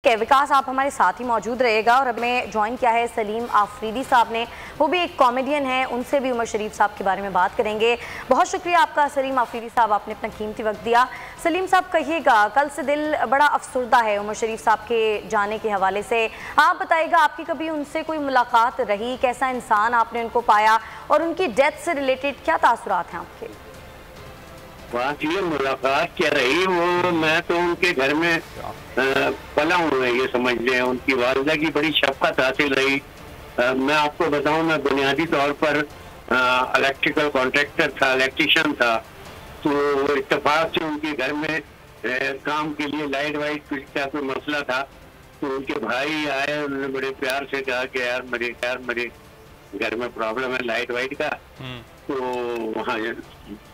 है विकास, आप हमारे साथ ही मौजूद रहेगा। और हमें ज्वाइन किया है सलीम आफरीदी साहब ने, वो भी एक कॉमेडियन है, उनसे भी उमर शरीफ साहब के बारे में बात करेंगे। बहुत शुक्रिया आपका सलीम आफरीदी साहब, आपने अपना कीमती वक्त दिया। सलीम साहब कहिएगा, कल से दिल बड़ा अफसुर्दा है उमर शरीफ साहब के जाने के हवाले से। आप बताइएगा, आपकी कभी उनसे कोई मुलाकात रही, कैसा इंसान आपने उनको पाया और उनकी डेथ से रिलेटेड क्या तासुरात हैं आपके? बात ये मुलाकात क्या रही, वो मैं तो उनके घर में पला हूँ, ये समझ लें। उनकी वालिदा की बड़ी शफकत हासिल रही। मैं आपको बताऊं, मैं बुनियादी तौर पर इलेक्ट्रिकल कॉन्ट्रैक्टर था, इलेक्ट्रिशियन था। तो इत्तेफाक से उनके घर में काम के लिए लाइट वाइट का कोई मसला था, तो उनके भाई आए, उन्होंने बड़े प्यार से कहा कि यार मेरे घर में प्रॉब्लम है लाइट वाइट का। तो वहाँ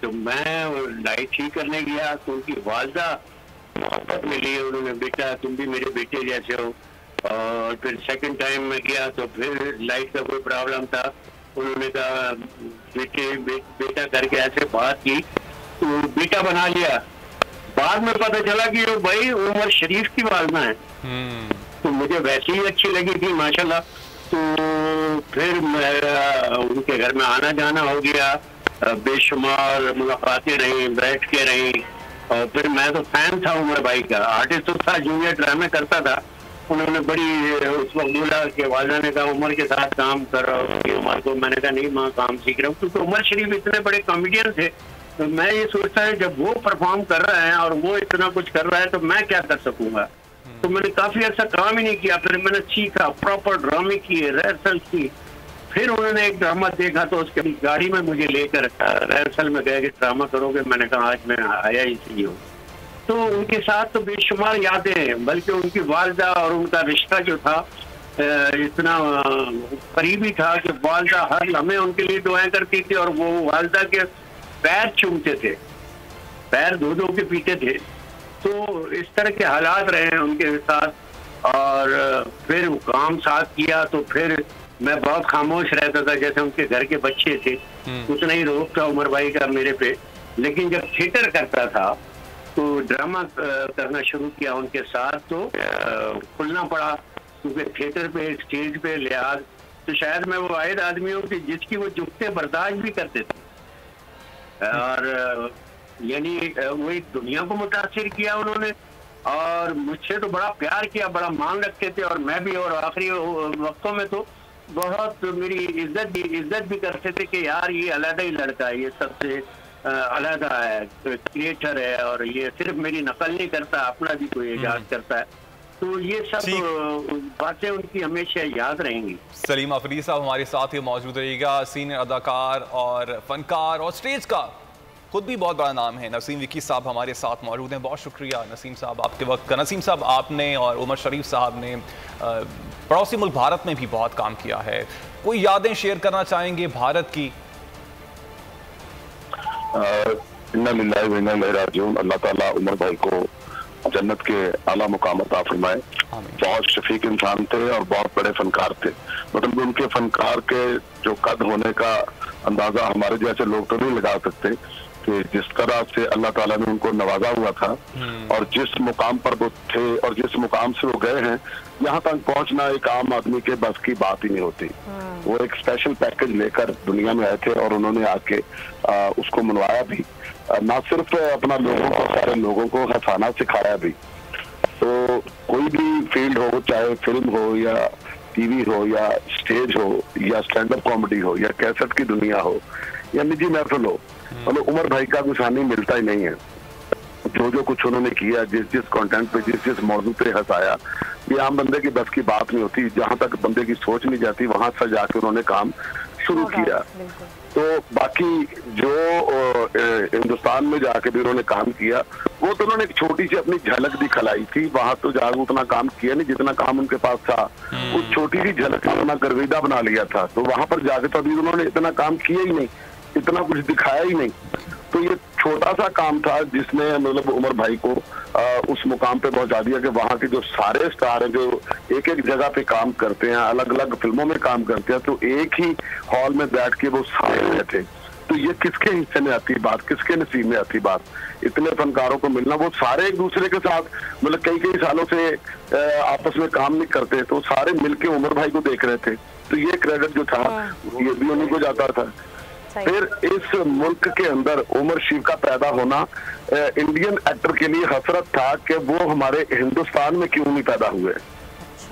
तो मैं लाइट ठीक करने गया, तो उनकी वालदा मोहब्बत में लिए, उन्होंने बेटा तुम भी मेरे बेटे जैसे हो। और फिर सेकंड टाइम में गया तो फिर लाइट का कोई प्रॉब्लम था, उन्होंने कहा बेटा करके ऐसे बात की, तो बेटा बना लिया। बाद में पता चला कि वो भाई उमर शरीफ की वालदा है। तो मुझे वैसे ही अच्छी लगी थी माशाल्लाह। तो फिर मेरा उनके घर में आना जाना हो गया, बेशुमार मुलाकातें रही, बैठ के रही। और फिर मैं तो फैन था उमर भाई का, आर्टिस्ट तो था, जूनियर ड्रामे करता था। उन्होंने बड़ी उस वक्त बोला कि वालदा ने कहा उमर के साथ काम कर रहा हूँ उमर को। मैंने कहा नहीं माँ, काम सीख रहा हूँ, क्योंकि उमर शरीफ इतने बड़े कॉमेडियन थे। तो मैं ये सोचता है जब वो परफॉर्म कर रहा है और वो इतना कुछ कर रहा है तो मैं क्या कर सकूंगा। तो मैंने काफी अर्सा काम ही नहीं किया। फिर मैंने सीखा, प्रॉपर ड्रामे किए, रिहर्सल की। फिर उन्होंने एक ड्रामा देखा तो उसके गाड़ी में मुझे लेकर रिहर्सल में गए कि ड्रामा करोगे। मैंने कहा आज मैं आया इसलिए हूँ। तो उनके साथ तो बेशुमार यादें हैं, बल्कि उनकी वालदा और उनका रिश्ता जो था इतना करीबी था कि वालदा हर लम्हे उनके लिए दुआएं करती थी और वो वालदा के पैर चूमते थे, पैर धो धो के पीते थे। तो इस तरह के हालात रहे हैं उनके साथ। और फिर काम साथ किया तो फिर मैं बहुत खामोश रहता था, जैसे उनके घर के बच्चे थे, उतना ही रोक था उमर भाई का मेरे पे। लेकिन जब थिएटर करता था तो ड्रामा करना शुरू किया उनके साथ, तो खुलना पड़ा, क्योंकि थिएटर पे स्टेज पे लिहाज। तो शायद मैं वो वाहिद आदमी हूँ कि जिसकी वो जुगते बर्दाश्त भी करते थे। और यानी वही दुनिया को मुतासिर किया उन्होंने, और मुझसे तो बड़ा प्यार किया, बड़ा मान रखते थे। और मैं भी, और आखिरी वक्तों में तो बहुत मेरी इज्जत भी करते थे कि यार ये अलग ही लड़का है, ये सबसे अलग है, क्रिएटर है, और ये सिर्फ मेरी नकल नहीं करता, अपना भी कोई इजाद करता है। तो ये सब बातें उनकी हमेशा याद रहेंगी। सलीम आफरीदी साहब हमारे साथ ही मौजूद रहेगा, सीनियर अदाकार और फनकार और स्टेज का खुद भी बहुत बड़ा नाम है। नसीम विकी साहब हमारे साथ मौजूद हैं। बहुत शुक्रिया नसीम साहब आपके वक्त का। नसीम साहब, आपने और उमर शरीफ साहब ने पड़ोसी मुल्क भारत में भी बहुत काम किया है, कोई यादें शेयर करना चाहेंगे भारत की? इन्ना लिल्लाहि व इन्ना इलैहि राजिऊन। अल्लाह ताला उमर भाई को जन्नत के आला मुकाम अता फरमाए। बहुत शफीक इंसान थे और बहुत बड़े फनकार थे। मतलब उनके फनकार के जो कद होने का अंदाजा हमारे जैसे लोग तो नहीं लगा सकते कि जिस तरह से अल्लाह ताला ने उनको नवाजा हुआ था और जिस मुकाम पर वो थे और जिस मुकाम से वो गए हैं, यहाँ तक पहुँचना एक आम आदमी के बस की बात ही नहीं होती। वो एक स्पेशल पैकेज लेकर दुनिया में आए थे और उन्होंने आके उसको मनवाया भी, ना सिर्फ अपना लोगों को, सारे लोगों को हंसाना सिखाया भी। तो कोई भी फील्ड हो, चाहे फिल्म हो या टीवी हो या स्टेज हो या स्टैंड अप कॉमेडी हो या कैसेट की दुनिया हो या निजी महफिल हो, मतलब उमर भाई का कुछ हानि मिलता ही नहीं है। जो कुछ उन्होंने किया, जिस कंटेंट पे, जिस मौजू पे हंसाया, ये आम बंदे की बस की बात नहीं होती। जहां तक बंदे की सोच नहीं जाती वहां से जाके उन्होंने काम शुरू किया। तो बाकी जो हिंदुस्तान में जाके भी उन्होंने काम किया, वो तो उन्होंने एक छोटी सी अपनी झलक दिखलाई थी। वहां तो जाकर उतना काम किया नहीं जितना काम उनके पास था। उस छोटी सी झलक ने अपना गर्विदा बना लिया था। तो वहां पर जाके तो अभी उन्होंने इतना काम किया ही नहीं, इतना कुछ दिखाया ही नहीं। तो ये छोटा सा काम था जिसने मतलब उमर भाई को उस मुकाम पे पहुंचा दिया कि वहाँ के जो सारे स्टार हैं जो एक एक जगह पे काम करते हैं, अलग अलग फिल्मों में काम करते हैं, तो एक ही हॉल में बैठ के वो सारे रहे थे। तो ये किसके हिस्से में आती बात, किसके नसीब में आती बात? इतने फनकारों को मिलना, वो सारे एक दूसरे के साथ मतलब कई कई सालों से आपस में काम नहीं करते, तो सारे मिलके उमर भाई को देख रहे थे, तो ये क्रेडिट जो था ये भी उन्हीं को जाता था। फिर इस मुल्क के अंदर उमर शरीफ का पैदा होना इंडियन एक्टर के लिए हसरत था कि वो हमारे हिंदुस्तान में क्यों नहीं पैदा हुए,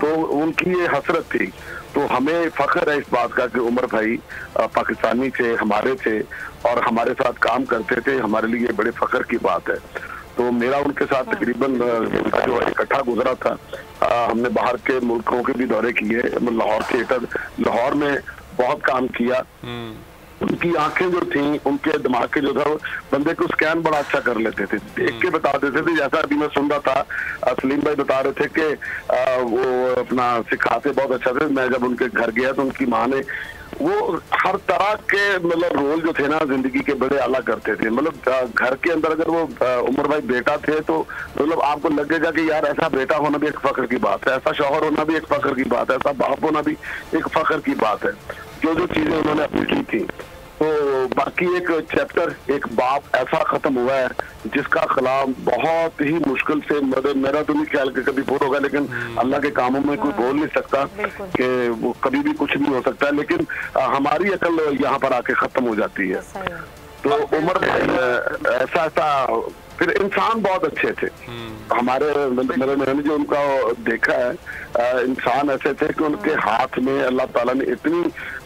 तो उनकी ये हसरत थी। तो हमें फख्र है इस बात का कि उमर भाई पाकिस्तानी थे, हमारे थे और हमारे साथ काम करते थे, हमारे लिए बड़े फख्र की बात है। तो मेरा उनके साथ तकरीबन जो इकट्ठा गुजरा था, हमने बाहर के मुल्कों के भी दौरे किए, लाहौर थिएटर लाहौर में बहुत काम किया। उनकी आंखें जो थी, उनके दिमाग के जो था, बंदे को स्कैन बड़ा अच्छा कर लेते थे, देख के बता देते थे। जैसा अभी मैं सुन रहा था, सलीम भाई बता रहे थे कि वो अपना सिखाते बहुत अच्छा थे। मैं जब उनके घर गया तो उनकी माँ ने वो हर तरह के मतलब रोल जो थे ना जिंदगी के बड़े आला करते थे। मतलब घर के अंदर अगर वो उमर भाई बेटा थे तो मतलब आपको लगेगा कि यार ऐसा बेटा होना भी एक फख्र की बात है, ऐसा शौहर होना भी एक फख्र की बात है, ऐसा बाप होना भी एक फख्र की बात है। जो चीजें उन्होंने अपनी की थी। तो बाकी एक चैप्टर, एक बाप ऐसा खत्म हुआ है जिसका खिलाफ बहुत ही मुश्किल से, मतलब मेरा तो नहीं ख्याल कि कभी पूरा होगा, लेकिन अल्लाह के कामों में कोई बोल नहीं सकता कि वो कभी भी कुछ भी हो सकता है, लेकिन हमारी अकल यहाँ पर आके खत्म हो जाती है। तो उमर भाई ऐसा फिर इंसान बहुत अच्छे थे हमारे, मैंने जो उनका देखा है, इंसान ऐसे थे कि उनके हाथ में अल्लाह ताला ने इतनी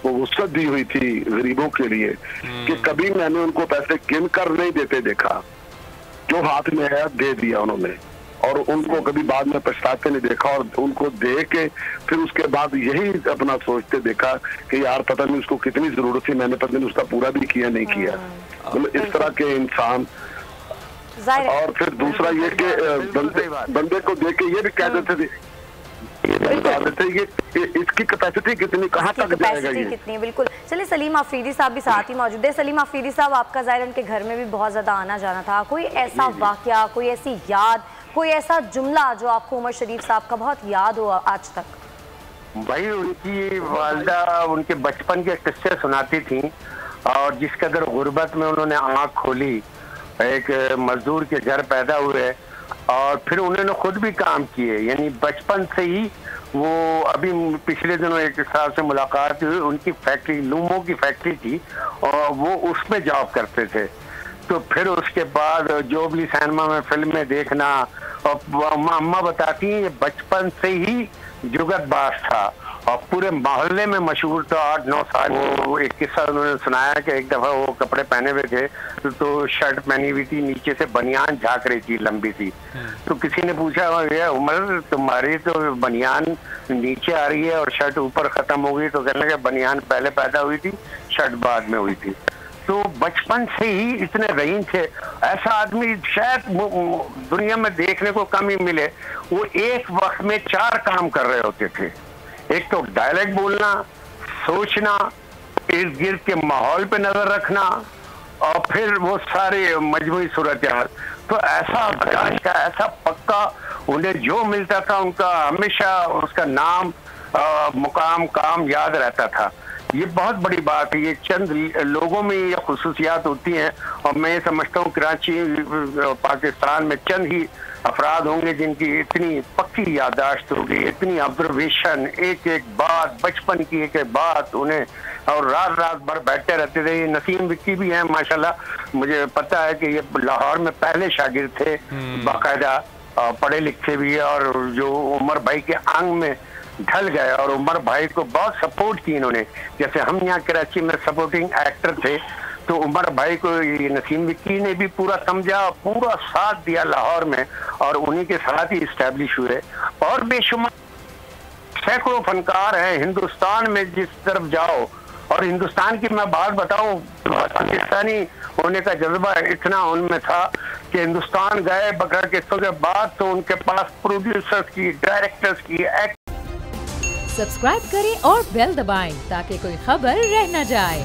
वुसअत दी हुई थी गरीबों के लिए कि कभी मैंने उनको पैसे गिन कर नहीं देते देखा, जो हाथ में है दे दिया उन्होंने, और उनको कभी बाद में पछताते नहीं देखा, और उनको दे के फिर उसके बाद यही अपना सोचते देखा कि यार पता नहीं उसको कितनी जरूरत थी, मैंने पता नहीं उसका पूरा भी किया नहीं किया। मतलब इस तरह के इंसान। और फिर दूसरा ये कि बंदे को देख के ये भी कह देते थे, इसकी कैपेसिटी कितनी, कहाँ तक जाएगा ये, कितनी। बिल्कुल। चलिए सलीम आफरीदी साहब भी साथ ही मौजूद है। सलीम आफरीदी साहब, आपका ज़ाहिर के घर में भी बहुत ज्यादा आना जाना था, कोई ऐसा वाकया, कोई ऐसी याद, कोई ऐसा जुमला जो आपको उमर शरीफ साहब का बहुत याद हो आज तक? भाई उनकी वालदा उनके बचपन के किस्से सुनाती थी, और जिस कदर गुर्बत में उन्होंने आँख खोली, एक मजदूर के घर पैदा हुए और फिर उन्होंने खुद भी काम किए, यानी बचपन से ही वो, अभी पिछले दिनों एक साहब से मुलाकात हुई, उनकी फैक्ट्री लूमो की फैक्ट्री थी और वो उसमें जॉब करते थे। तो फिर उसके बाद जोबली सिनेमा में फिल्में देखना, और अम्मा बताती हैं बचपन से ही जुगतबाज था और पूरे मोहल्ले में मशहूर था। 8-9 साल वो एक किस्सा उन्होंने सुनाया कि एक दफा वो कपड़े पहने हुए थे तो शर्ट पहनी हुई थी, नीचे से बनियान झांक रही थी, लंबी थी। तो किसी ने पूछा उमर तुम्हारी तो बनियान नीचे आ रही है और शर्ट ऊपर खत्म हो गई, तो कहने लगे बनियान पहले पैदा हुई थी, शर्ट बाद में हुई थी। तो बचपन से ही इतने रहीम थे, ऐसा आदमी शायद दुनिया में देखने को कम ही मिले। वो एक वक्त में 4 काम कर रहे होते थे, एक तो डायलेक्ट बोलना, सोचना, इर्द गिर्द के माहौल पे नजर रखना, और फिर वो सारे मजमूई सूरत-ए-हाल। तो ऐसा बर्दाश्त का, ऐसा पक्का, उन्हें जो मिलता था उनका हमेशा उसका नाम, मुकाम, काम याद रहता था। ये बहुत बड़ी बात है, ये चंद लोगों में ये खुसूसियात होती हैं, और मैं समझता हूँ कराची पाकिस्तान में चंद ही अफराद होंगे जिनकी इतनी पक्की याददाश्त होगी, इतनी ऑब्जर्वेशन, एक एक बात, बचपन की एक एक बात उन्हें, और रात रात भर बैठे रहते थे। ये नसीम विक्की भी हैं माशाल्लाह, मुझे पता है कि ये लाहौर में पहले शागिर्द थे, बाकायदा पढ़े लिखे भी है, और जो उमर भाई के अंग में ढल गए और उमर भाई को बहुत सपोर्ट की इन्होंने। जैसे हम यहाँ कराची में सपोर्टिंग एक्टर थे, तो उमर भाई को ये नसीम विक्की ने भी पूरा समझा, पूरा साथ दिया लाहौर में, और उन्हीं के साथ ही इस्टेब्लिश हुए। और बेशुमार सैकड़ों फनकार हैं हिंदुस्तान में, जिस तरफ जाओ। और हिंदुस्तान की मैं बात बताऊं, पाकिस्तानी होने का जज्बा इतना उनमें था कि हिंदुस्तान गए बगैर किस्तों के बाद तो उनके पास प्रोड्यूसर्स की, डायरेक्टर्स की, सब्सक्राइब करें और बेल दबाएं ताकि कोई खबर रह न जाए।